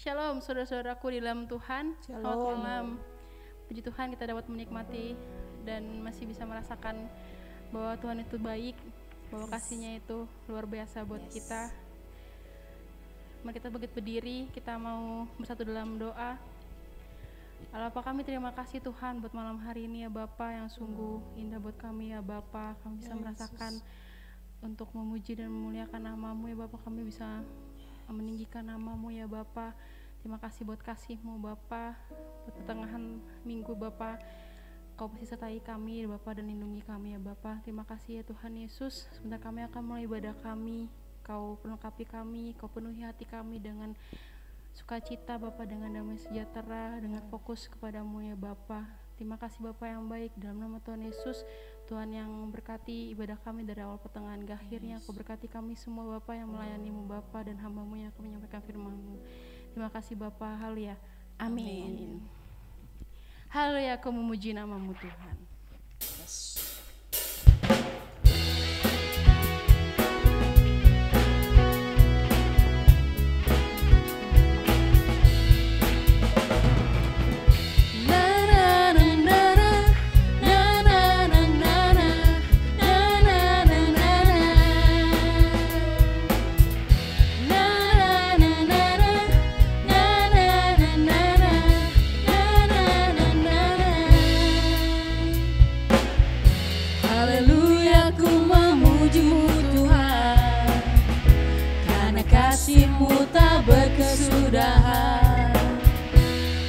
Shalom saudara-saudaraku di dalam Tuhan. Shalom. Selamat malam. Puji Tuhan kita dapat menikmati dan masih bisa merasakan bahwa Tuhan itu baik, bahwa kasih-Nya itu luar biasa buat kita. Mari kita berdiri, kita mau bersatu dalam doa. Allah Bapa kami, terima kasih Tuhan buat malam hari ini ya Bapa, yang sungguh indah buat kami ya Bapa. Kami bisa merasakan untuk memuji dan memuliakan nama-Mu ya Bapa. Kami bisa meninggikan nama-Mu ya Bapa. Terima kasih buat kasih-Mu Bapa, buat pertengahan minggu Bapa. Kau pasti sertai kami Bapa dan lindungi kami ya Bapa. Terima kasih ya Tuhan Yesus. Sebentar kami akan mulai ibadah kami. Kau pelengkapi kami, Kau penuhi hati kami dengan sukacita Bapa, dengan damai sejahtera, dengan fokus kepadamu ya Bapa. Terima kasih Bapa yang baik, dalam nama Tuhan Yesus. Tuhan yang berkati ibadah kami dari awal pertengahan ke akhirnya. Kau berkati kami semua Bapa yang melayani-Mu Bapa, dan hamba-Mu yang akan menyampaikan firman-Mu. Terima kasih Bapa. Haleluya. Amin. Haleluya, Kau memuji nama-Mu Tuhan.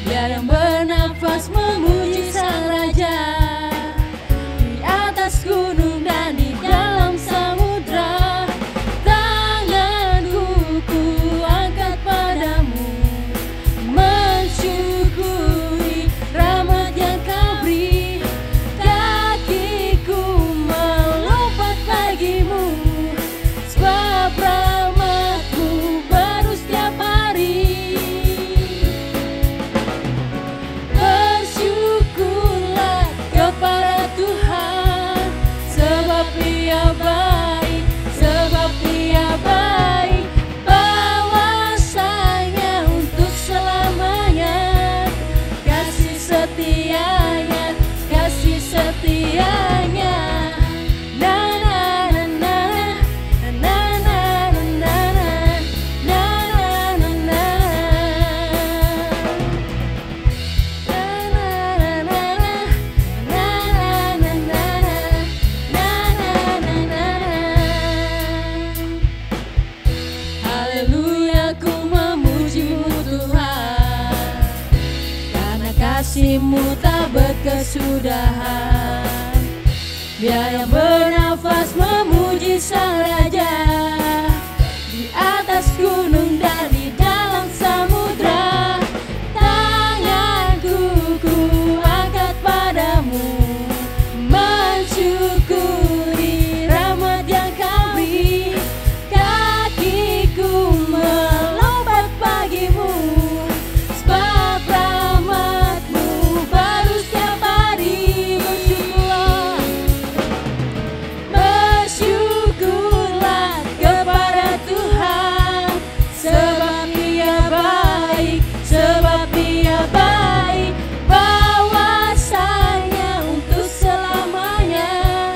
Dia yang bernafas memuji Sang Raja di atas gunung dan di dalam samudra. Tanganku ku angkat padamu, mensyukuri rahmat yang Kau beri. Kakiku melompat bagimu, sebab rahmat-Mu baru setiap hari. Bersyukurlah kepada Tuhan, sebab Dia baik, sebab Dia baik. Bahwasanya untuk selamanya, kasih setianya, kasih setianya. Na na na na na na na na na na na na. Haleluya, ku memuji-Mu Tuhan, karena kasih-Mu tak berkesudahan. Dia yang bernafas memuji Sang Raja di atas gunung dan di dalam samudra. Tanganku ku angkat padamu, mensyukuri rahmat yang Kau beri. Kakiku melompat bagimu, sebab rahmat-Mu baru setiap hari. Bersyukurlah kepada Tuhan, sebab Dia baik, sebab Dia baik. Bahwasanya untuk selamanya,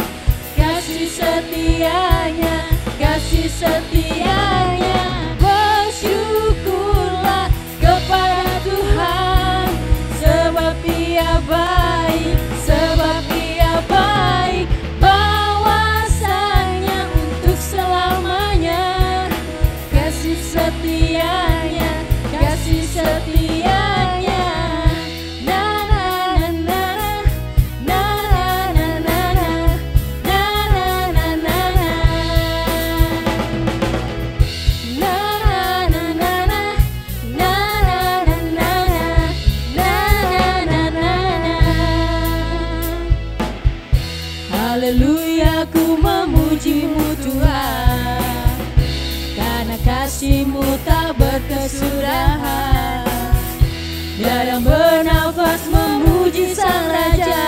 kasih setianya, kasih setianya. Bersyukurlah kepada Tuhan, sebab Dia baik, sebab Dia baik. Bahwasanya untuk selamanya, kasih setianya, kasih setianya. Na na na na na na na na na na na na. Haleluya, ku memuji-Mu Tuhan, karena kasih-Mu tak berkesudahan. Dia yang bernafas memuji Sang Raja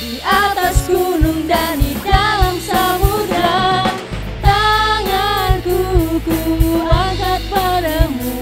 di atas gunung dan di dalam samudra. Tanganku ku angkat padamu,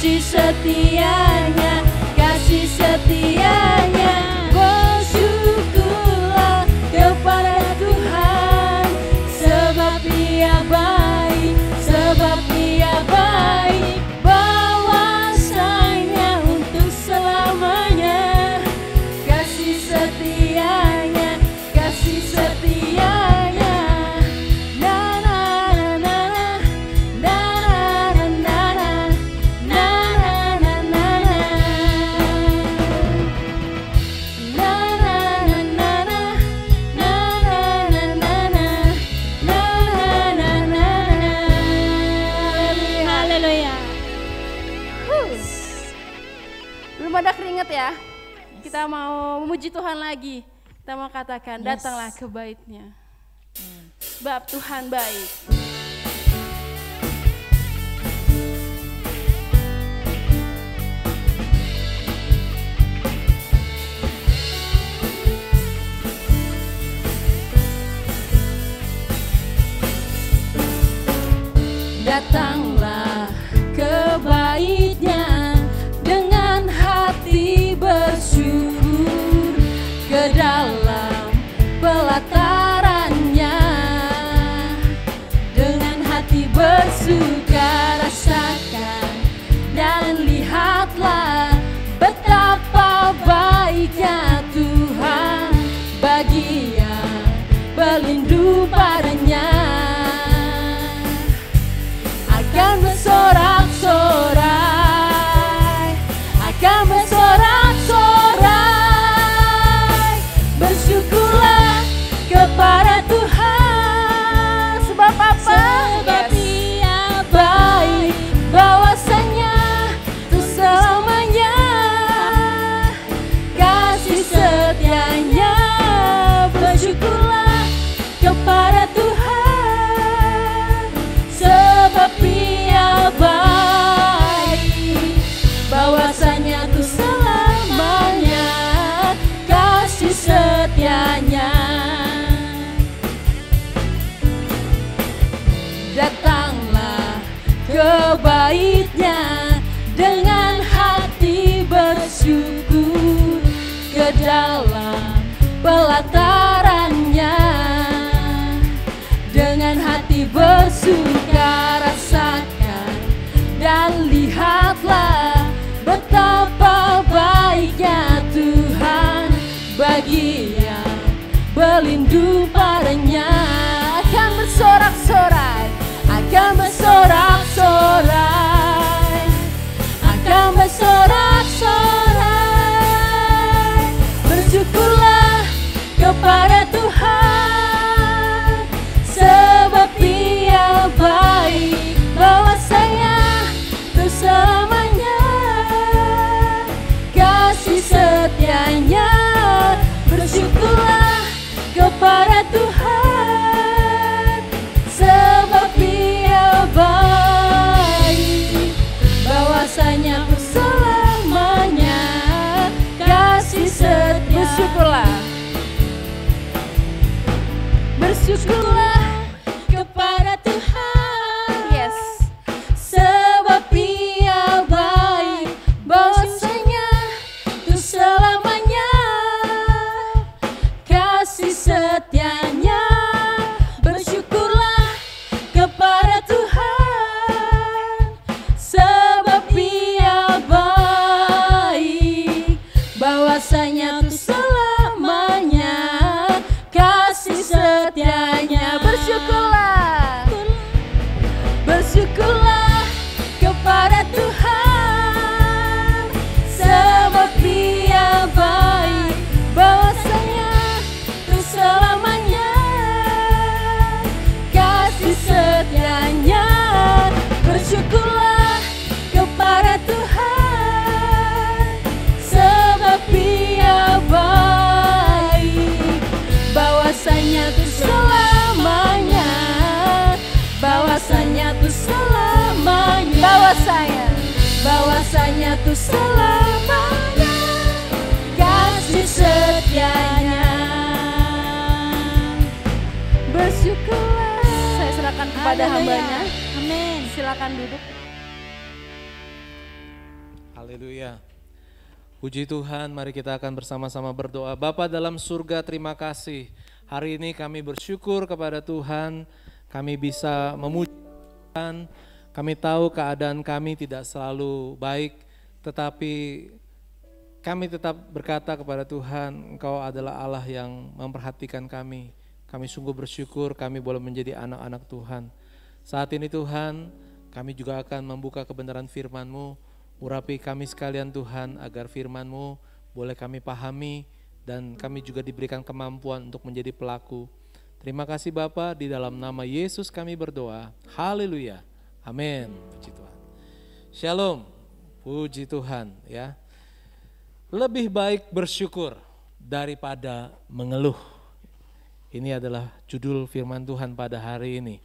kasih setianya, kasih setianya. Bersyukurlah kepada Tuhan, sebab Dia baik, sebab Dia baik. Bahwasanya untuk selamanya, kasih setianya, kasih setianya. Na na na na na na na na na na na na. Haleluya. Belum ada keringet ya. Kita mau memuji Tuhan lagi. Kita mau katakan, datanglah ke baitnya. Sebab Tuhan baik. Datanglah ke baitnya dengan hati bersyukur, ke dalam pelatarannya dengan hati bersuka. Rasakan dan lihatlah betapa baiknya Tuhan bagi yang berlindung padanya. Akan bersorak-sorai, akan bersorak-sorai. Bersyukurlah kepada Tuhan, sebab apa? Sebab Dia baik, bahwasanya untuk selamanya kasih setianya. Bersyukurlah kepada Tuhan, sebab Dia baik, bahwasanya untuk selamanya kasih setianya. Datanglah ke baitnya dengan hati bersyukur, ke dalam pelatarannya dengan hati bersuka. Rasakan dan lihatlah betapa baiknya Tuhan bagi yang berlindung padanya. Akan bersorak-sorai, akan bersorak-sorai, akan bersorak-sorai. Bersyukurlah kepada Tuhan, sebab Dia baik, bahwasanya untuk selamanya kasih setianya. Bersyukurlah kepada Tuhan, sebab Dia baik, bahwasanya untuk selamanya kasih setia. Bersyukurlah, bersyukurlah kepada Tuhan. Yes. Sebab Dia baik, bahwasanya untuk selamanya kasih setianya. Bersyukurlah kepada Tuhan, sebab Dia baik, bahwasanya untuk selamanya kasih setianya. Bersyukurlah, bersyukurlah kepada Tuhan, sebab Dia baik, bahwasanya untuk selamanya kasih setianya. Bersyukurlah kepada Tuhan, sebab Dia baik, bahwasanya untuk selamanya, bahwasanya untuk selamanya, bahwasanya untuk selamanya kasih setianya. Bersyukurlah. Saya serahkan kepada Haleluya. hambanya. Amin. Silakan duduk. Haleluya. Puji Tuhan, mari kita akan bersama-sama berdoa. Bapa dalam surga, terima kasih. Hari ini kami bersyukur kepada Tuhan, kami bisa memuji Tuhan. Kami tahu keadaan kami tidak selalu baik, tetapi kami tetap berkata kepada Tuhan, Engkau adalah Allah yang memperhatikan kami. Kami sungguh bersyukur kami boleh menjadi anak-anak Tuhan. Saat ini Tuhan, kami juga akan membuka kebenaran firman-Mu. Urapi kami sekalian Tuhan, agar firman-Mu boleh kami pahami dan kami juga diberikan kemampuan untuk menjadi pelaku. Terima kasih Bapa, di dalam nama Yesus kami berdoa. Haleluya. Amin. Puji Tuhan. Shalom. Puji Tuhan ya. Lebih baik bersyukur daripada mengeluh. Ini adalah judul firman Tuhan pada hari ini.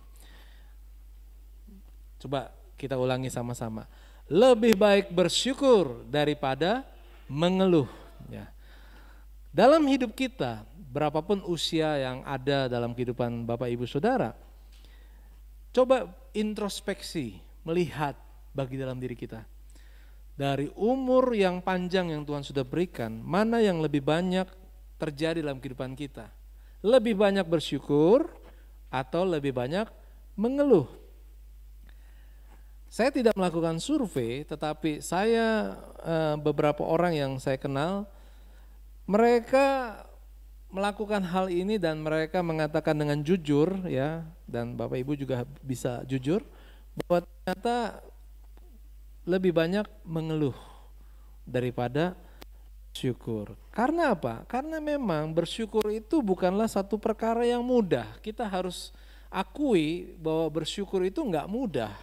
Coba kita ulangi sama-sama. Lebih baik bersyukur daripada mengeluh. Ya. Dalam hidup kita, berapapun usia yang ada dalam kehidupan Bapak Ibu Saudara, coba introspeksi, melihat bagi dalam diri kita. Dari umur yang panjang yang Tuhan sudah berikan, mana yang lebih banyak terjadi dalam kehidupan kita? Lebih banyak bersyukur atau lebih banyak mengeluh? Saya tidak melakukan survei, tetapi saya beberapa orang yang saya kenal, mereka melakukan hal ini dan mereka mengatakan dengan jujur ya, dan Bapak Ibu juga bisa jujur, bahwa ternyata lebih banyak mengeluh daripada syukur. Karena apa? Karena memang bersyukur itu bukanlah satu perkara yang mudah. Kita harus akui bahwa bersyukur itu enggak mudah.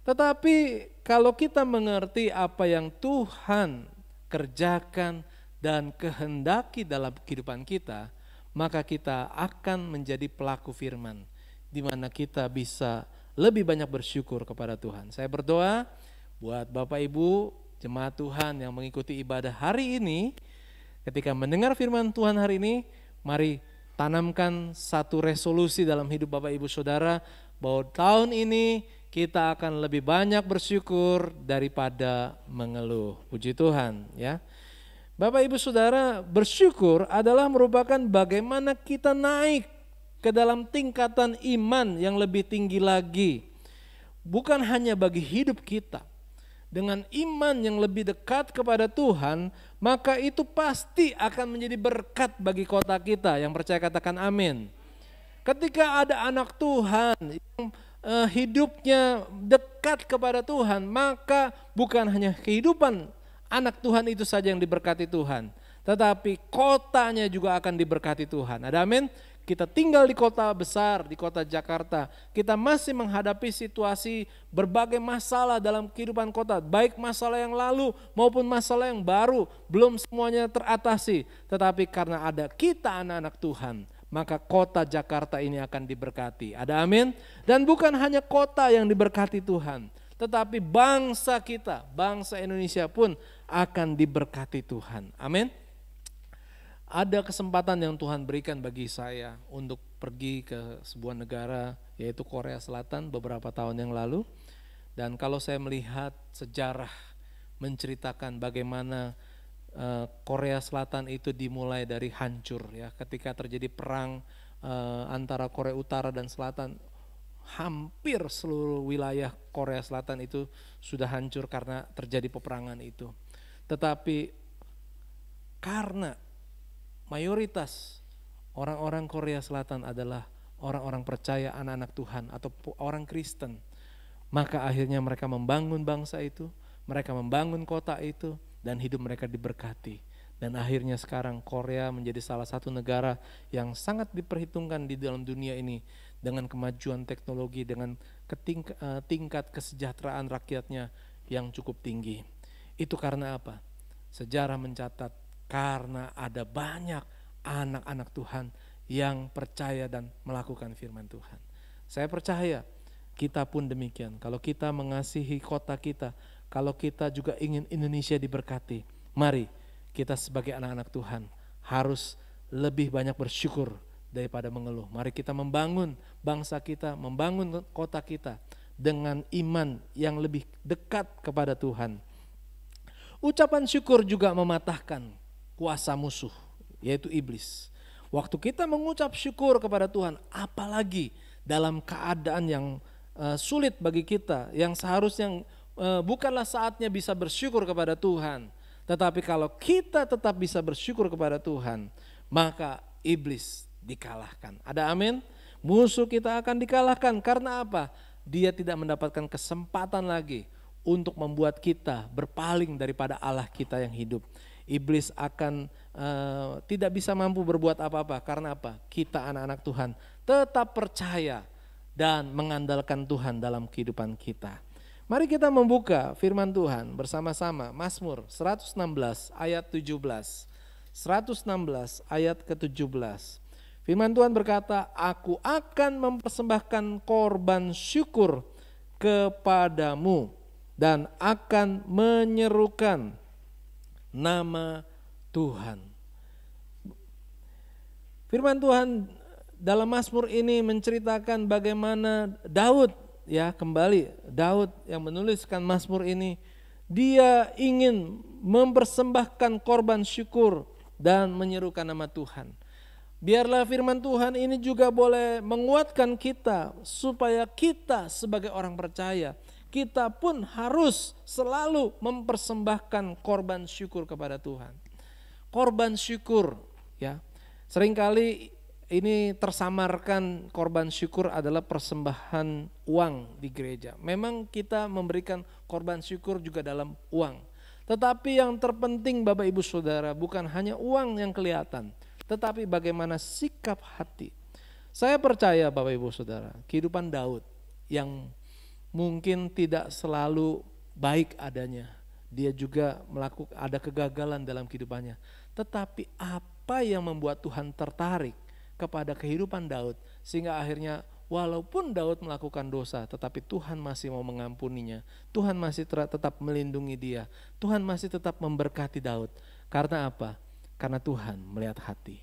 Tetapi kalau kita mengerti apa yang Tuhan kerjakan dan kehendaki dalam kehidupan kita, maka kita akan menjadi pelaku firman, di mana kita bisa lebih banyak bersyukur kepada Tuhan. Saya berdoa buat Bapak Ibu, jemaat Tuhan yang mengikuti ibadah hari ini, ketika mendengar firman Tuhan hari ini, mari tanamkan satu resolusi dalam hidup Bapak Ibu Saudara, bahwa tahun ini kita akan lebih banyak bersyukur daripada mengeluh. Puji Tuhan ya. Bapak Ibu Saudara, bersyukur adalah merupakan bagaimana kita naik ke dalam tingkatan iman yang lebih tinggi lagi. Bukan hanya bagi hidup kita. Dengan iman yang lebih dekat kepada Tuhan, maka itu pasti akan menjadi berkat bagi kota kita. Yang percaya katakan amin. Ketika ada anak Tuhan yang hidupnya dekat kepada Tuhan, maka bukan hanya kehidupan anak Tuhan itu saja yang diberkati Tuhan, tetapi kotanya juga akan diberkati Tuhan. Ada amin? Kita tinggal di kota besar, di kota Jakarta, kita masih menghadapi situasi berbagai masalah dalam kehidupan kota, baik masalah yang lalu maupun masalah yang baru, belum semuanya teratasi, tetapi karena ada kita anak-anak Tuhan, maka kota Jakarta ini akan diberkati. Ada amin? Dan bukan hanya kota yang diberkati Tuhan, tetapi bangsa kita, bangsa Indonesia pun akan diberkati Tuhan. Amin? Ada kesempatan yang Tuhan berikan bagi saya untuk pergi ke sebuah negara, yaitu Korea Selatan beberapa tahun yang lalu. Dan kalau saya melihat sejarah menceritakan bagaimana Korea Selatan itu dimulai dari hancur ya, ketika terjadi perang antara Korea Utara dan Selatan, hampir seluruh wilayah Korea Selatan itu sudah hancur karena terjadi peperangan itu. Tetapi karena mayoritas orang-orang Korea Selatan adalah orang-orang percaya, anak-anak Tuhan atau orang Kristen, maka akhirnya mereka membangun bangsa itu, mereka membangun kota itu, dan hidup mereka diberkati. Dan akhirnya sekarang Korea menjadi salah satu negara yang sangat diperhitungkan di dalam dunia ini dengan kemajuan teknologi, dengan tingkat kesejahteraan rakyatnya yang cukup tinggi. Itu karena apa? Sejarah mencatat karena ada banyak anak-anak Tuhan yang percaya dan melakukan firman Tuhan. Saya percaya kita pun demikian. Kalau kita mengasihi kota kita, kalau kita juga ingin Indonesia diberkati, mari kita sebagai anak-anak Tuhan harus lebih banyak bersyukur daripada mengeluh. Mari kita membangun bangsa kita, membangun kota kita dengan iman yang lebih dekat kepada Tuhan. Ucapan syukur juga mematahkan kuasa musuh, yaitu iblis. Waktu kita mengucap syukur kepada Tuhan, apalagi dalam keadaan yang sulit bagi kita, yang seharusnya bukanlah saatnya bisa bersyukur kepada Tuhan. Tetapi kalau kita tetap bisa bersyukur kepada Tuhan, maka iblis dikalahkan. Ada amin? Musuh kita akan dikalahkan. Karena apa? Dia tidak mendapatkan kesempatan lagi untuk membuat kita berpaling daripada Allah kita yang hidup. Iblis akan tidak bisa mampu berbuat apa-apa. Karena apa? Kita anak-anak Tuhan tetap percaya dan mengandalkan Tuhan dalam kehidupan kita. Mari kita membuka firman Tuhan bersama-sama. Mazmur 116 ayat 17. 116 ayat ke-17. Firman Tuhan berkata, aku akan mempersembahkan korban syukur kepadamu dan akan menyerukan nama Tuhan. Firman Tuhan dalam Mazmur ini menceritakan bagaimana Daud, ya kembali Daud yang menuliskan Mazmur ini, dia ingin mempersembahkan korban syukur dan menyerukan nama Tuhan. Biarlah firman Tuhan ini juga boleh menguatkan kita supaya kita sebagai orang percaya, kita pun harus selalu mempersembahkan korban syukur kepada Tuhan. Korban syukur, ya. Seringkali ini tersamarkan korban syukur adalah persembahan uang di gereja. Memang kita memberikan korban syukur juga dalam uang. Tetapi yang terpenting Bapak Ibu Saudara bukan hanya uang yang kelihatan, tetapi bagaimana sikap hati. Saya percaya Bapak Ibu Saudara, kehidupan Daud yang mungkin tidak selalu baik adanya. Dia juga melakukan ada kegagalan dalam kehidupannya. Tetapi apa yang membuat Tuhan tertarik kepada kehidupan Daud sehingga akhirnya walaupun Daud melakukan dosa tetapi Tuhan masih mau mengampuninya. Tuhan masih tetap melindungi dia. Tuhan masih tetap memberkati Daud. Karena apa? Karena Tuhan melihat hati.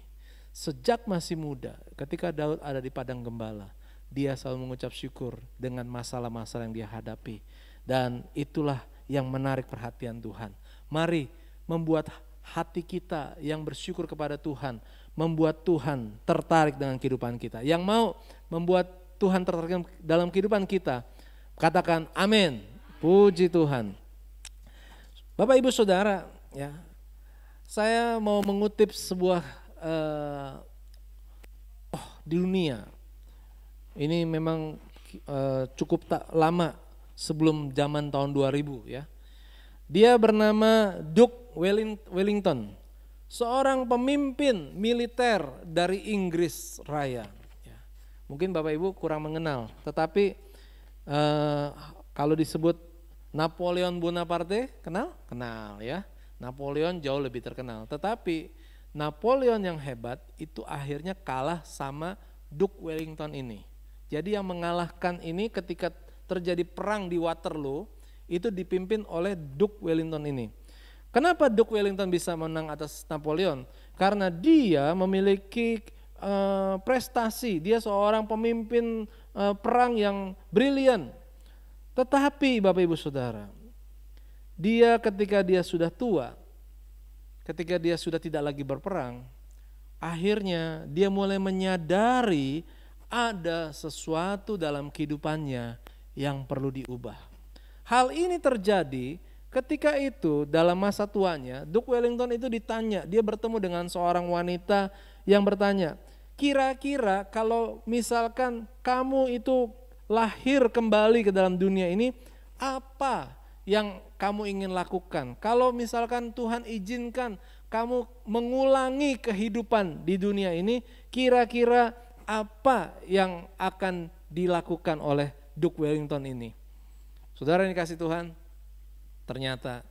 Sejak masih muda, ketika Daud ada di padang gembala, dia selalu mengucap syukur dengan masalah-masalah yang dia hadapi. Dan itulah yang menarik perhatian Tuhan. Mari membuat hati kita yang bersyukur kepada Tuhan, membuat Tuhan tertarik dengan kehidupan kita. Yang mau membuat Tuhan tertarik dalam kehidupan kita, katakan amin. Puji Tuhan. Bapak Ibu Saudara, ya, saya mau mengutip sebuah di dunia. Ini memang cukup lama sebelum zaman tahun 2000 ya. Dia bernama Duke Wellington, seorang pemimpin militer dari Inggris Raya. Ya. Mungkin Bapak Ibu kurang mengenal, tetapi kalau disebut Napoleon Bonaparte, kenal? Kenal ya. Napoleon jauh lebih terkenal, tetapi Napoleon yang hebat itu akhirnya kalah sama Duke Wellington ini. Jadi yang mengalahkan ini ketika terjadi perang di Waterloo itu dipimpin oleh Duke Wellington ini. Kenapa Duke Wellington bisa menang atas Napoleon? Karena dia memiliki prestasi, dia seorang pemimpin perang yang brilian. Tetapi Bapak Ibu Saudara, dia ketika dia sudah tua, ketika dia sudah tidak lagi berperang, akhirnya dia mulai menyadari ada sesuatu dalam kehidupannya yang perlu diubah. Hal ini terjadi ketika itu dalam masa tuanya, Duke Wellington itu ditanya, dia bertemu dengan seorang wanita yang bertanya, kira-kira kalau misalkan kamu itu lahir kembali ke dalam dunia ini, apa yang kamu ingin lakukan? Kalau misalkan Tuhan izinkan kamu mengulangi kehidupan di dunia ini, kira-kira apa yang akan dilakukan oleh Duke Wellington ini? Saudara yang dikasih Tuhan, ternyata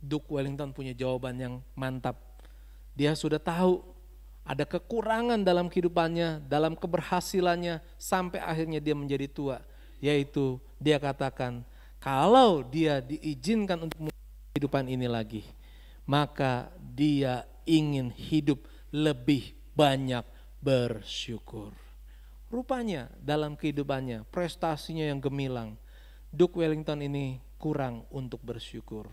Duke Wellington punya jawaban yang mantap. Dia sudah tahu ada kekurangan dalam kehidupannya, dalam keberhasilannya sampai akhirnya dia menjadi tua. Yaitu dia katakan, kalau dia diizinkan untuk kehidupan ini lagi, maka dia ingin hidup lebih banyak bersyukur. Rupanya dalam kehidupannya, prestasinya yang gemilang, Duke Wellington ini kurang untuk bersyukur.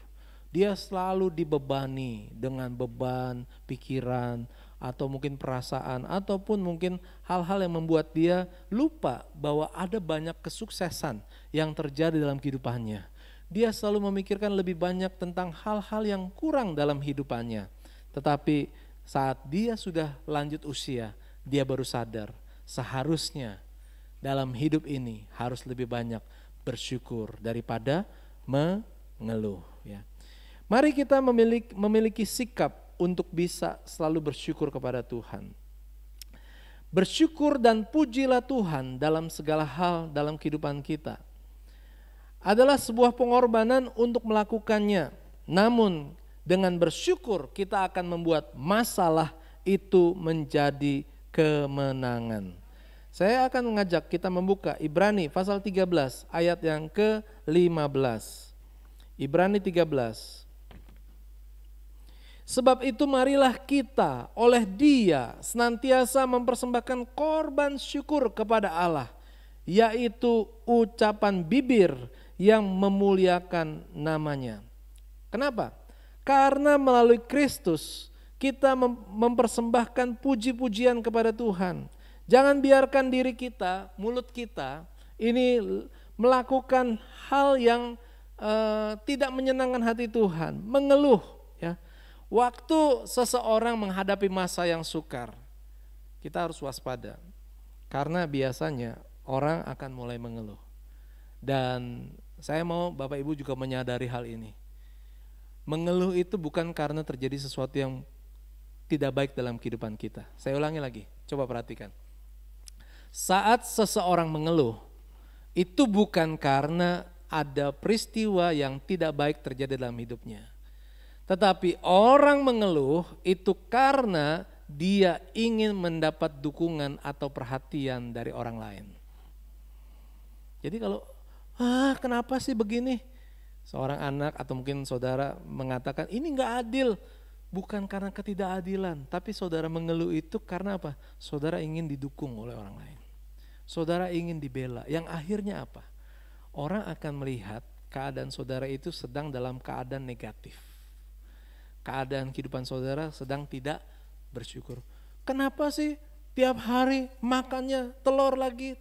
dia selalu dibebani dengan beban pikiran atau mungkin perasaan ataupun mungkin hal-hal yang membuat dia lupa bahwa ada banyak kesuksesan yang terjadi dalam kehidupannya. Dia selalu memikirkan lebih banyak tentang hal-hal yang kurang dalam hidupannya. Tetapi saat dia sudah lanjut usia, dia baru sadar seharusnya dalam hidup ini harus lebih banyak bersyukur daripada mengeluh. Ya. Mari kita memiliki sikap untuk bisa selalu bersyukur kepada Tuhan. Bersyukur dan pujilah Tuhan dalam segala hal dalam kehidupan kita. Adalah sebuah pengorbanan untuk melakukannya. Namun dengan bersyukur kita akan membuat masalah itu menjadi kemenangan. Saya akan mengajak kita membuka Ibrani pasal 13 ayat yang ke-15. Ibrani 13. Sebab itu marilah kita oleh Dia senantiasa mempersembahkan korban syukur kepada Allah, yaitu ucapan bibir yang memuliakan namanya. Kenapa? Karena melalui Kristus kita mempersembahkan puji-pujian kepada Tuhan. Jangan biarkan diri kita, mulut kita ini melakukan hal yang tidak menyenangkan hati Tuhan, mengeluh. Ya. Waktu seseorang menghadapi masa yang sukar, kita harus waspada. Karena biasanya orang akan mulai mengeluh. Dan saya mau Bapak Ibu juga menyadari hal ini. Mengeluh itu bukan karena terjadi sesuatu yang tidak baik dalam kehidupan kita. Saya ulangi lagi, coba perhatikan. Saat seseorang mengeluh, itu bukan karena ada peristiwa yang tidak baik terjadi dalam hidupnya. Tetapi orang mengeluh itu karena dia ingin mendapat dukungan atau perhatian dari orang lain. Jadi kalau, kenapa sih begini? Seorang anak atau mungkin saudara mengatakan ini gak adil. Bukan karena ketidakadilan, tapi saudara mengeluh itu karena apa? Saudara ingin didukung oleh orang lain. Saudara ingin dibela, yang akhirnya apa? Orang akan melihat keadaan saudara itu sedang dalam keadaan negatif. Keadaan kehidupan saudara sedang tidak bersyukur. Kenapa sih tiap hari makannya telur lagi,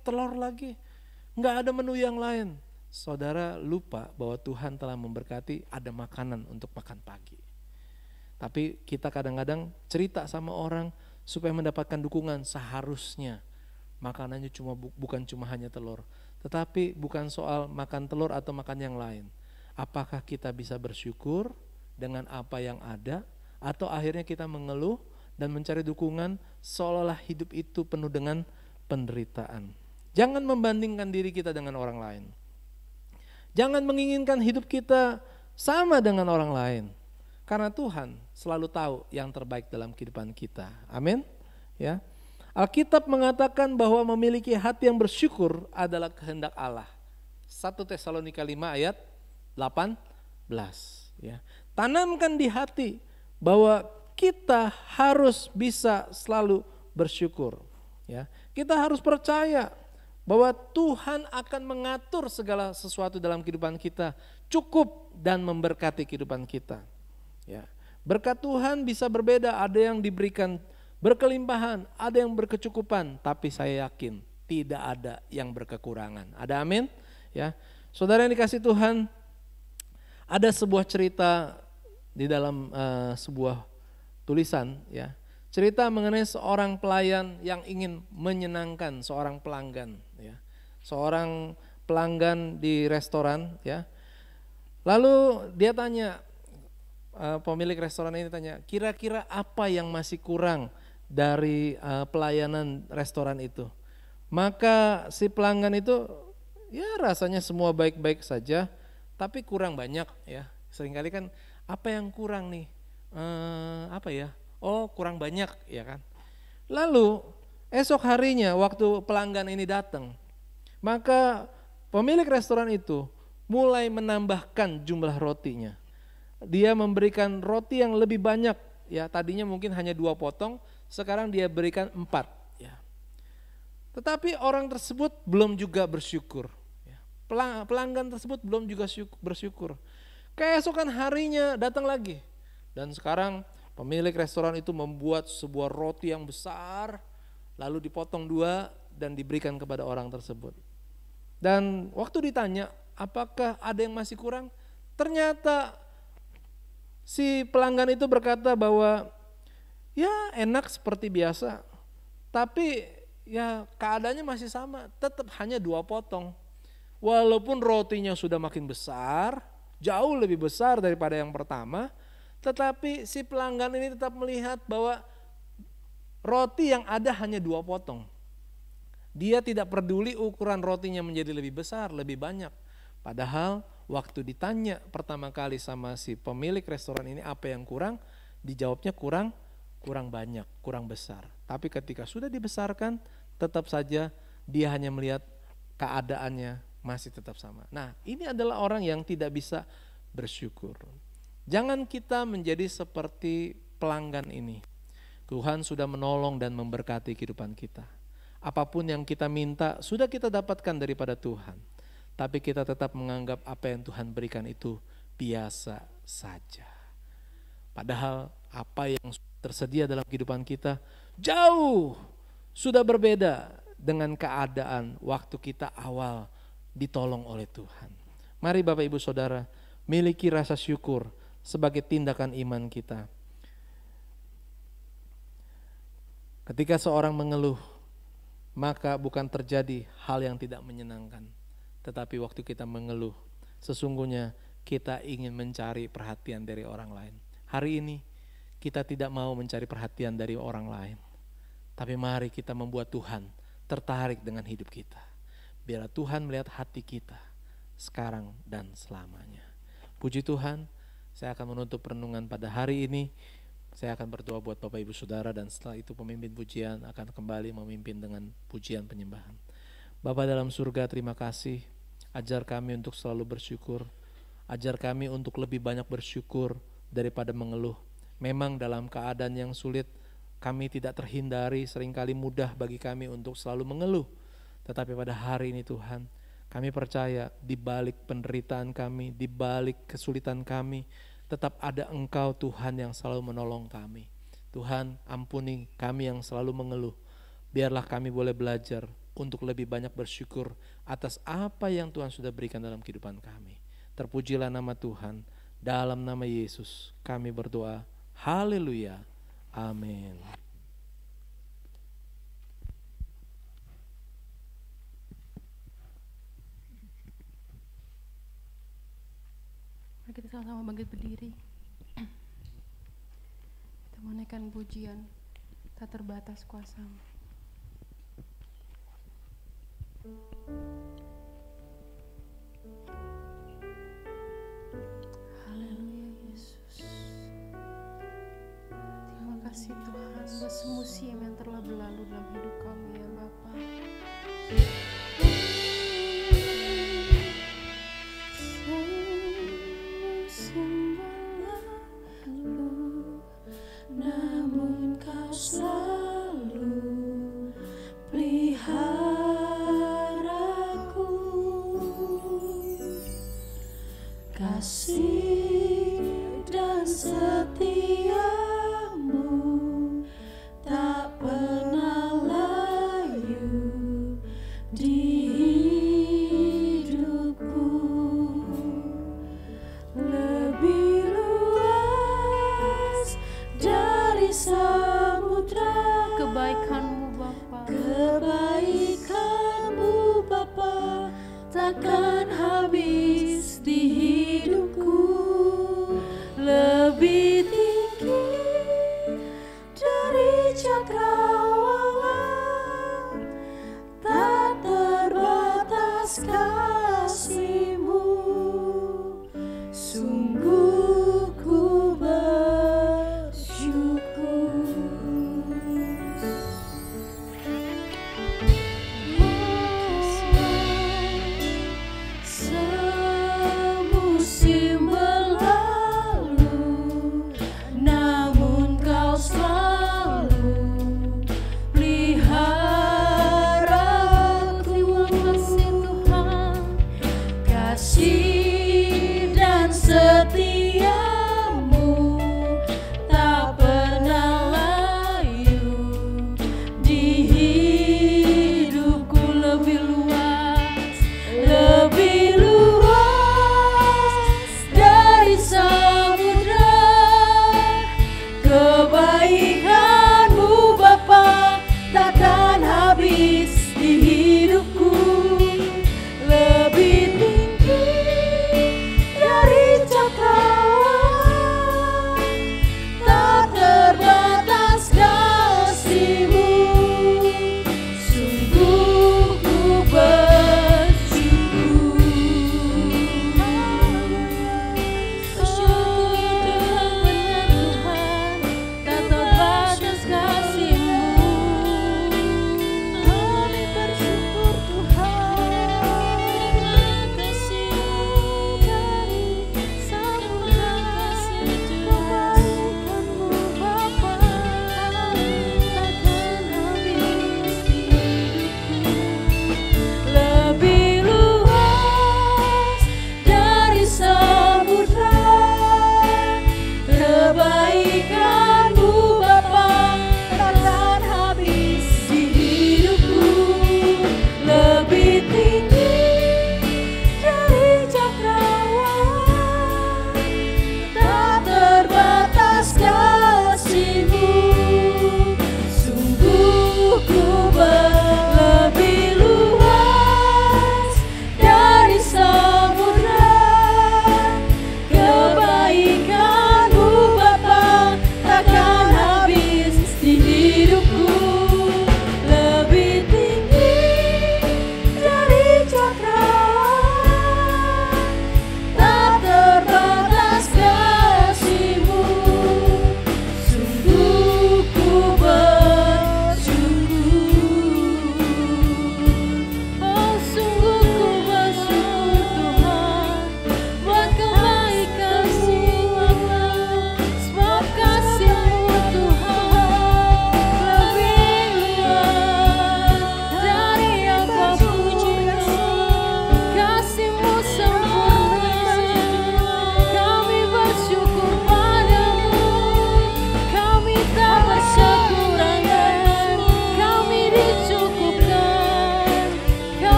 nggak ada menu yang lain? Saudara lupa bahwa Tuhan telah memberkati ada makanan untuk makan pagi. Tapi kita kadang-kadang cerita sama orang supaya mendapatkan dukungan, seharusnya makanannya bukan cuma hanya telur. Tetapi bukan soal makan telur atau makan yang lain. Apakah kita bisa bersyukur dengan apa yang ada, atau akhirnya kita mengeluh dan mencari dukungan seolah-olah hidup itu penuh dengan penderitaan. Jangan membandingkan diri kita dengan orang lain. Jangan menginginkan hidup kita sama dengan orang lain. Karena Tuhan selalu tahu yang terbaik dalam kehidupan kita. Amin. Ya. Alkitab mengatakan bahwa memiliki hati yang bersyukur adalah kehendak Allah. 1 Tesalonika 5 ayat 18. Ya. Tanamkan di hati bahwa kita harus bisa selalu bersyukur. Ya. Kita harus percaya bahwa Tuhan akan mengatur segala sesuatu dalam kehidupan kita, cukup dan memberkati kehidupan kita. Ya. Berkat Tuhan bisa berbeda, ada yang diberikan berkelimpahan, ada yang berkecukupan, tapi saya yakin tidak ada yang berkekurangan. Ada amin? Ya. Saudara yang dikasih Tuhan, ada sebuah cerita di dalam sebuah tulisan, ya. Cerita mengenai seorang pelayan yang ingin menyenangkan seorang pelanggan, ya. Seorang pelanggan di restoran, ya. Lalu dia tanya, pemilik restoran ini tanya, kira-kira apa yang masih kurang dari pelayanan restoran itu? Maka si pelanggan itu, ya rasanya semua baik-baik saja, tapi kurang banyak, ya. Seringkali kan apa yang kurang nih? Apa ya? Oh, kurang banyak, ya kan? Lalu esok harinya waktu pelanggan ini datang, maka pemilik restoran itu mulai menambahkan jumlah rotinya. Dia memberikan roti yang lebih banyak, ya. Tadinya mungkin hanya 2 potong, sekarang dia berikan 4, ya. Tetapi orang tersebut belum juga bersyukur. Pelanggan tersebut belum juga bersyukur. Keesokan harinya datang lagi. Dan sekarang pemilik restoran itu membuat sebuah roti yang besar, lalu dipotong 2 dan diberikan kepada orang tersebut. Dan waktu ditanya apakah ada yang masih kurang, ternyata si pelanggan itu berkata bahwa ya enak seperti biasa, tapi ya keadaannya masih sama, tetap hanya 2 potong. Walaupun rotinya sudah makin besar, jauh lebih besar daripada yang pertama, tetapi si pelanggan ini tetap melihat bahwa roti yang ada hanya 2 potong. Dia tidak peduli ukuran rotinya menjadi lebih besar, lebih banyak. Padahal waktu ditanya pertama kali sama si pemilik restoran ini apa yang kurang, dijawabnya kurang banyak, kurang besar. Tapi ketika sudah dibesarkan, tetap saja dia hanya melihat keadaannya masih tetap sama. Nah, ini adalah orang yang tidak bisa bersyukur. Jangan kita menjadi seperti pelanggan ini. Tuhan sudah menolong dan memberkati kehidupan kita. Apapun yang kita minta sudah kita dapatkan daripada Tuhan. Tapi kita tetap menganggap apa yang Tuhan berikan itu biasa saja. Padahal apa yang tersedia dalam kehidupan kita jauh sudah berbeda dengan keadaan waktu kita awal ditolong oleh Tuhan. Mari Bapak Ibu Saudara miliki rasa syukur sebagai tindakan iman kita. Ketika seorang mengeluh, maka bukan terjadi hal yang tidak menyenangkan. Tetapi waktu kita mengeluh, sesungguhnya kita ingin mencari perhatian dari orang lain. Hari ini kita tidak mau mencari perhatian dari orang lain. Tapi mari kita membuat Tuhan tertarik dengan hidup kita. Biarlah Tuhan melihat hati kita sekarang dan selamanya. Puji Tuhan, saya akan menutup renungan pada hari ini. Saya akan berdoa buat Bapak Ibu Saudara dan setelah itu pemimpin pujian akan kembali memimpin dengan pujian penyembahan. Bapa dalam surga, terima kasih. Ajar kami untuk selalu bersyukur. Ajar kami untuk lebih banyak bersyukur daripada mengeluh. Memang dalam keadaan yang sulit, kami tidak terhindari, seringkali mudah bagi kami untuk selalu mengeluh. Tetapi pada hari ini Tuhan, kami percaya di balik penderitaan kami, di balik kesulitan kami, tetap ada Engkau Tuhan yang selalu menolong kami. Tuhan, ampuni kami yang selalu mengeluh. Biarlah kami boleh belajar untuk lebih banyak bersyukur atas apa yang Tuhan sudah berikan dalam kehidupan kami. Terpujilah nama Tuhan. Dalam nama Yesus kami berdoa. Haleluya. Amin. Mari kita sama-sama bangkit berdiri. Kita menaikkan pujian tak terbatas kuasa-Mu. Haleluya Yesus. Terima kasih Tuhan buat semua musim yang telah berlalu dalam hidup kami ya Bapa. Musim berlalu, namun Kau selalu peliharaku. Kasih dan setiamu tak pernah layu di hidupku. Lebih luas dari samudra Kebaikan-Mu Bapa, kebaikan-Mu Bapa takkan habis di hidupku. Lebih tinggi dari cakrawala, tak terbatas kasih-Mu. Sungguh ku bersyukur. Semusim berlalu, namun Kau selalu peliharaku. Kasih dan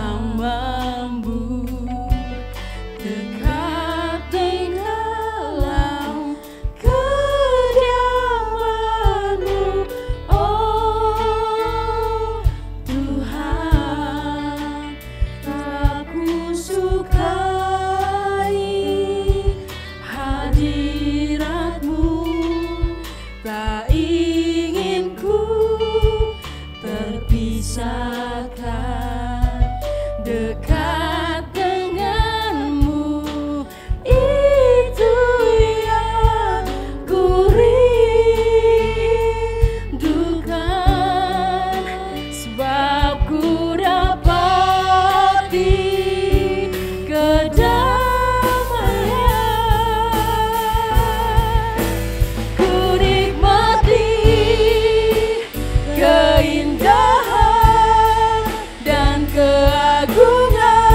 yang mampu dekat di dalam kediaman-Mu, oh Tuhan. Aku sukai hadirat-Mu, tak ingin ku terpisahkan. Dekat denganmu itu yang ku rindukan, sebab ku dapati kedamaian. Ku nikmati keindahan dan keagungan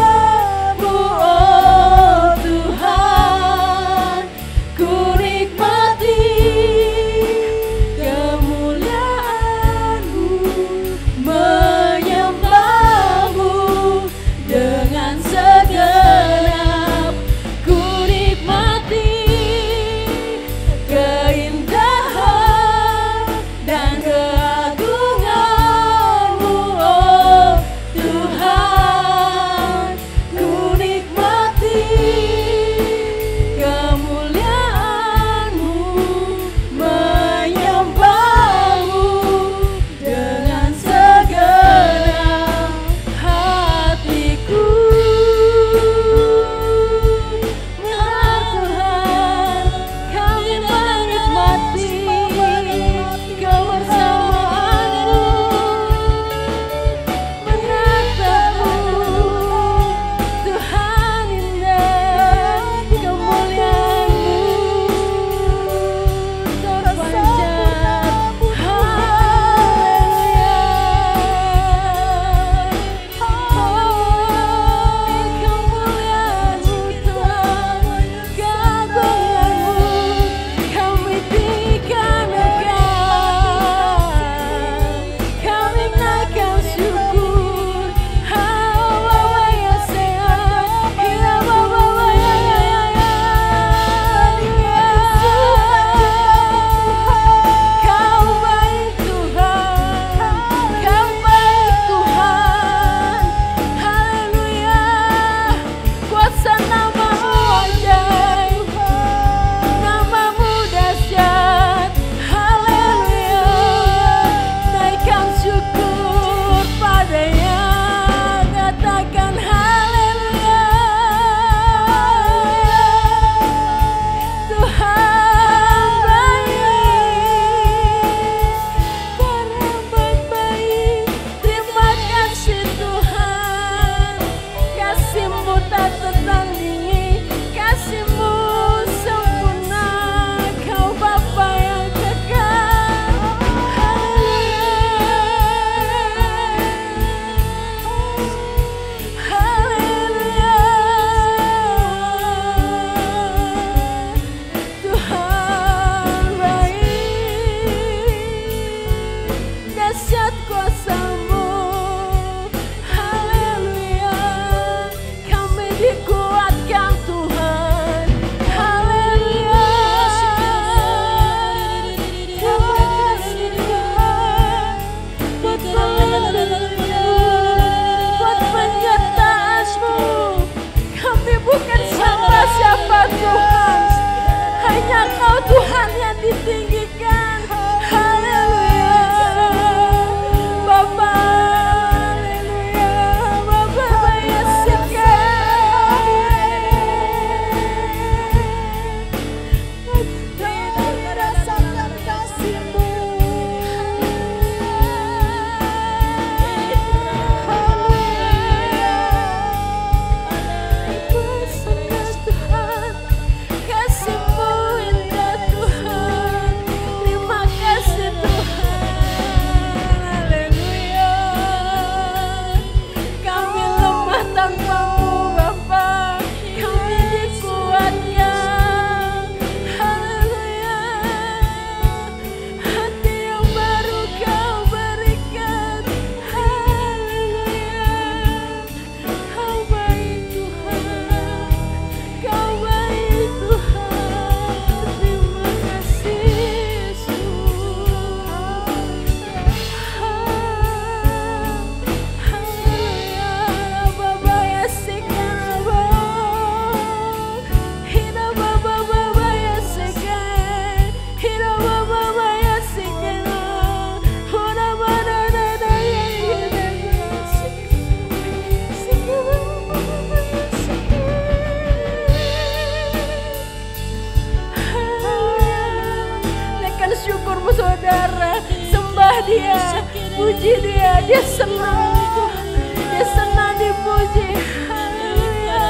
dia, puji dia, dia senang Tuhan, dia senang dipuji. Haleluya,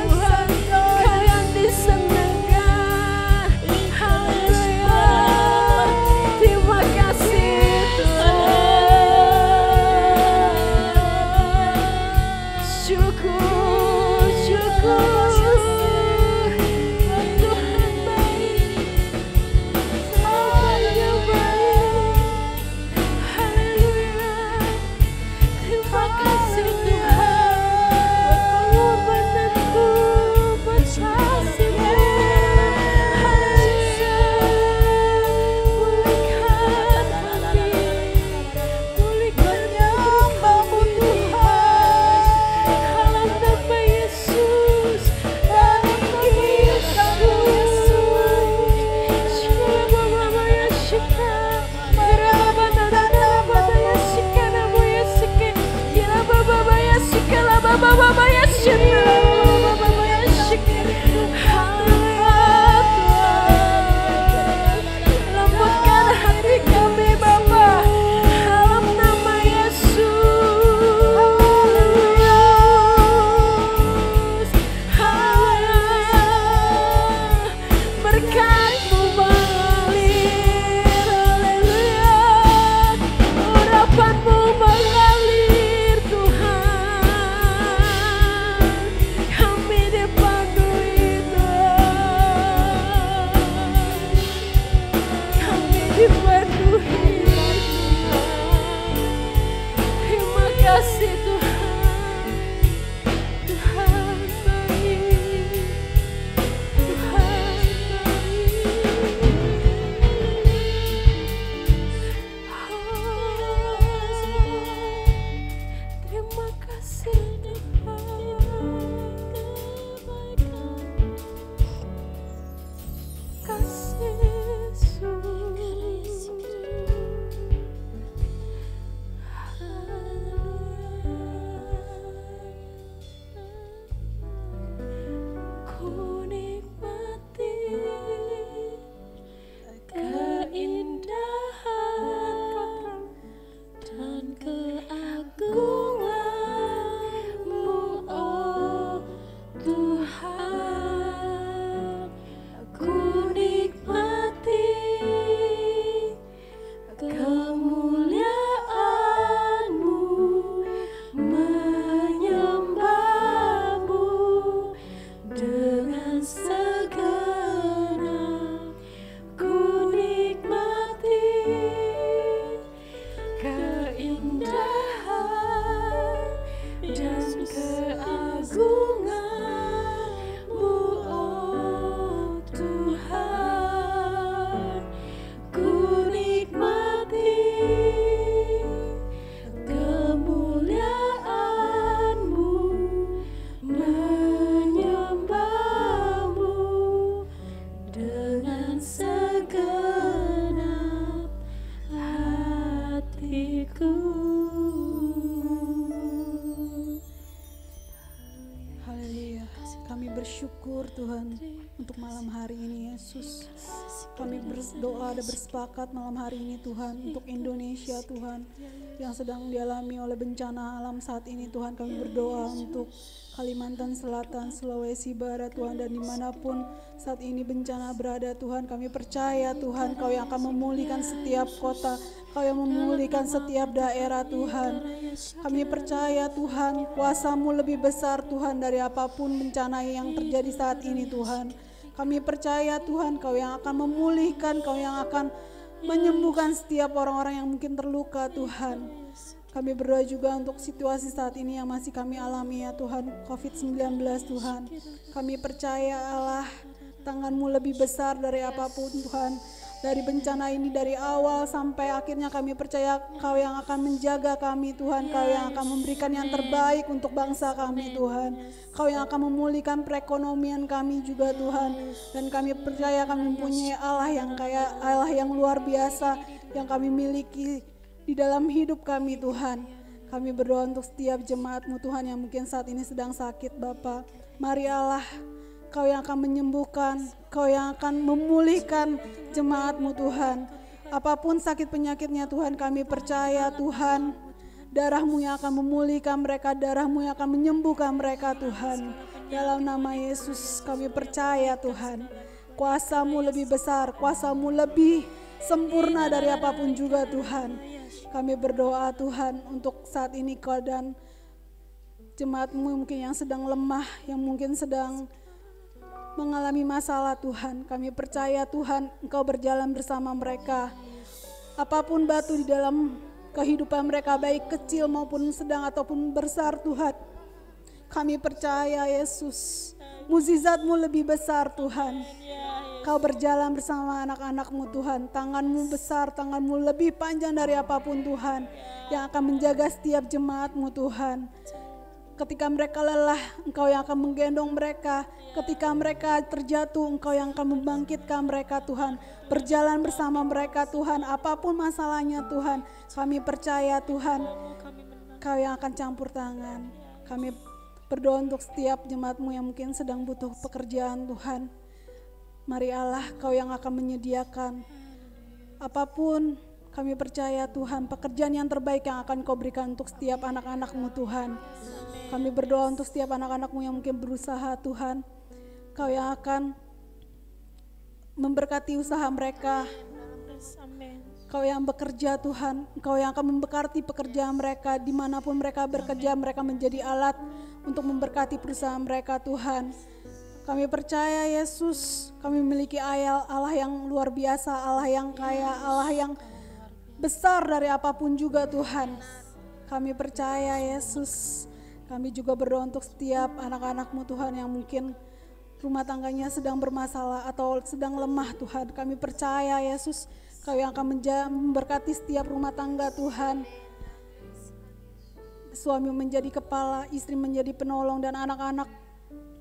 Tuhan, Kau yang disenangkan. Haleluya, terima kasih Tuhan. Syukur, syukur. Tuhan baik, Dia baik. Haleluya. Terima kasih Tuhan buat pengorbananku, buat kasih-Mu. Haleluya. Pulihkan hati, pulihkan hamba-Mu Tuhan. Dalam nama Yesus, dalam nama Yesus. Lembutkan hati kami Bapa, dalam nama Yesus. Haleluya, berkat-Mu mengalir. Haleluya, urapan-Mu mengalir Tuhan. Kami dipanggil Tuhan, kami dipanggil Tuhan. Terima kasih Tuhan, Tuhan baik, Tuhan baik. Terima kasih Tuhan, kasih Yesus. Ku nikmati keindahan dan keagungan-Mu, oh Tuhan. Ku nikmati kemuliaan-Mu, menyembah-Mu dengan segenap. Ku nikmati keindahan dan keagungan-Mu, oh Tuhan. Ku nikmati kemuliaan-Mu, menyembah-Mu dengan segenap hatiku. Haleluya. Kami bersyukur Tuhan untuk malam hari ini Yesus. Kami berdoa dan bersepakat malam hari ini Tuhan untuk Indonesia Tuhan yang sedang dialami oleh bencana alam saat ini Tuhan. Kami berdoa untuk Kalimantan Selatan, Sulawesi Barat Tuhan, dan dimanapun saat ini bencana berada Tuhan, kami percaya Tuhan Kau yang akan memulihkan setiap kota, Kau yang memulihkan setiap daerah Tuhan. Kami percaya Tuhan kuasa-Mu lebih besar Tuhan dari apapun bencana yang terjadi saat ini Tuhan. Kami percaya Tuhan Kau yang akan memulihkan, Kau yang akan menyembuhkan setiap orang-orang yang mungkin terluka Tuhan. Kami berdoa juga untuk situasi saat ini yang masih kami alami ya Tuhan, COVID-19 Tuhan. Kami percaya Allah, tangan-Mu lebih besar dari apapun Tuhan. Dari bencana ini dari awal sampai akhirnya kami percaya Kau yang akan menjaga kami Tuhan. Kau yang akan memberikan yang terbaik untuk bangsa kami Tuhan. Kau yang akan memulihkan perekonomian kami juga Tuhan. Dan kami percaya kami mempunyai Allah yang kaya, Allah yang luar biasa yang kami miliki di dalam hidup kami Tuhan. Kami berdoa untuk setiap jemaat-Mu Tuhan yang mungkin saat ini sedang sakit Bapa. Mari Allah, Kau yang akan menyembuhkan, Kau yang akan memulihkan jemaat-Mu Tuhan. Apapun sakit penyakitnya Tuhan, kami percaya Tuhan, darah-Mu yang akan memulihkan mereka, darah-Mu yang akan menyembuhkan mereka Tuhan. Dalam nama Yesus kami percaya Tuhan, kuasa-Mu lebih besar, kuasa-Mu lebih sempurna dari apapun juga Tuhan. Kami berdoa Tuhan untuk saat ini keadaan jemaat-Mu mungkin yang sedang lemah, yang mungkin sedang mengalami masalah Tuhan. Kami percaya Tuhan, Engkau berjalan bersama mereka. Apapun batu di dalam kehidupan mereka, baik kecil maupun sedang ataupun besar Tuhan, kami percaya Yesus, mukjizat-Mu lebih besar Tuhan. Kau berjalan bersama anak-anak-Mu Tuhan. Tangan-Mu besar, Tangan-Mu lebih panjang dari apapun Tuhan, yang akan menjaga setiap jemaat-Mu Tuhan. Ketika mereka lelah, Engkau yang akan menggendong mereka. Ketika mereka terjatuh, Engkau yang akan membangkitkan mereka Tuhan. Berjalan bersama mereka Tuhan, apapun masalahnya Tuhan. Kami percaya Tuhan, Kau yang akan campur tangan. Kami berdoa untuk setiap jemaat-Mu yang mungkin sedang butuh pekerjaan Tuhan. Mari Allah, Kau yang akan menyediakan apapun. Kami percaya Tuhan, pekerjaan yang terbaik yang akan Kau berikan untuk setiap anak-anak-Mu Tuhan. Kami berdoa untuk setiap anak-anak-Mu yang mungkin berusaha Tuhan. Kau yang akan memberkati usaha mereka. Kau yang bekerja Tuhan, Kau yang akan memberkati pekerjaan mereka. Dimanapun mereka bekerja, mereka menjadi alat untuk memberkati perusahaan mereka Tuhan. Kami percaya Yesus, kami memiliki Allah yang luar biasa, Allah yang kaya, Allah yang besar dari apapun juga Tuhan. Kami percaya Yesus. Kami juga berdoa untuk setiap anak-anak-Mu Tuhan yang mungkin rumah tangganya sedang bermasalah atau sedang lemah Tuhan. Kami percaya Yesus, Kau yang akan memberkati setiap rumah tangga Tuhan. Suami menjadi kepala, istri menjadi penolong, dan anak-anak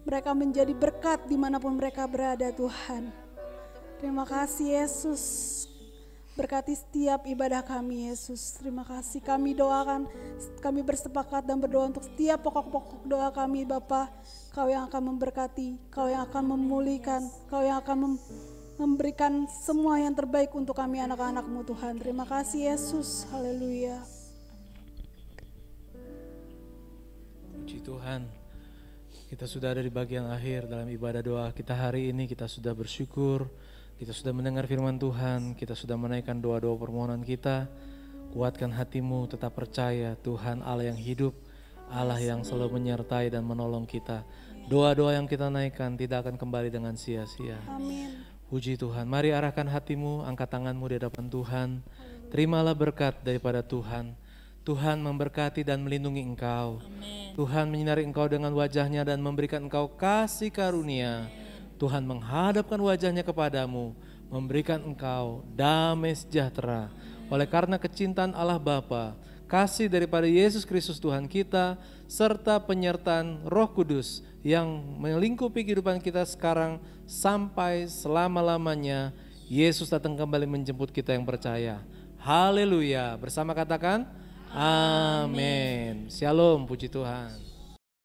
mereka menjadi berkat dimanapun mereka berada Tuhan. Terima kasih Yesus. Berkati setiap ibadah kami Yesus. Terima kasih. Kami doakan, kami bersepakat dan berdoa untuk setiap pokok-pokok doa kami Bapa. Kau yang akan memberkati, Kau yang akan memulihkan, Kau yang akan memberikan semua yang terbaik untuk kami anak-anak-Mu Tuhan. Terima kasih Yesus. Haleluya. Puji Tuhan. Kita sudah ada di bagian akhir dalam ibadah doa kita hari ini. Kita sudah bersyukur, kita sudah mendengar firman Tuhan, kita sudah menaikkan doa-doa permohonan kita. Kuatkan hatimu, tetap percaya Tuhan Allah yang hidup, Allah yang selalu menyertai dan menolong kita. Doa-doa yang kita naikkan tidak akan kembali dengan sia-sia. Amin. Puji Tuhan. Mari arahkan hatimu, angkat tanganmu di hadapan Tuhan. Terimalah berkat daripada Tuhan. Tuhan memberkati dan melindungi engkau. Amen. Tuhan menyinari engkau dengan wajahnya dan memberikan engkau kasih karunia. Tuhan menghadapkan wajahnya kepadamu, memberikan engkau damai sejahtera. Oleh karena kecintaan Allah Bapa, kasih daripada Yesus Kristus Tuhan kita, serta penyertaan Roh Kudus yang melingkupi kehidupan kita sekarang sampai selama-lamanya. Yesus datang kembali menjemput kita yang percaya. Haleluya. Bersama katakan, Amin. Shalom, puji Tuhan.